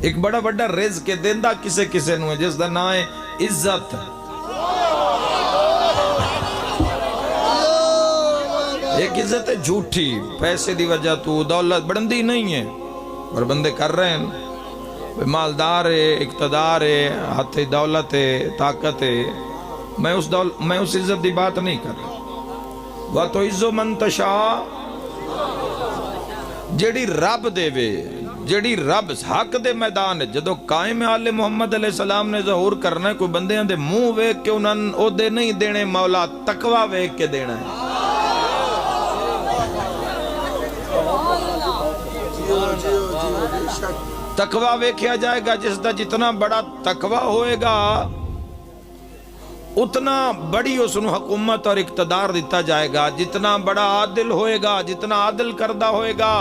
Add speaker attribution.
Speaker 1: ایک بڑا بڑا رزق دیندا کسے کسے نو ہے جس دا نام ہے عزت۔ ایک عزت ہے جھوٹی، پیسے دی وجہ تو دولت بڑندی نہیں ہے اور بندے کر رہے ہیں، مالدار ہے، اقتدار ہے، ہاتھ دولت ہے، طاقت ہے۔ میں اس عزت دی بات نہیں کر رہا۔ وَتُعِزُّ مَن تَشَاءُ، جیڑی رب دے وے، جیڑی رب حق دے میدان ہے جدو قائم آل محمد علیہ السلام نے ظہور کرنا ہے، کوئی بندیاں دے منہ ویک کے انہاں او دے نہیں دینے، مولا تقوی ویک کے دینا ہے۔ تقوی ویکھیا جائے گا، جس دا جتنا بڑا تقوی ہوئے گا اتنا بڑی اس نو حکومت اور اقتدار دیتا جائے گا، جتنا بڑا عادل ہوئے گا، جتنا عادل کردہ ہوئے گا۔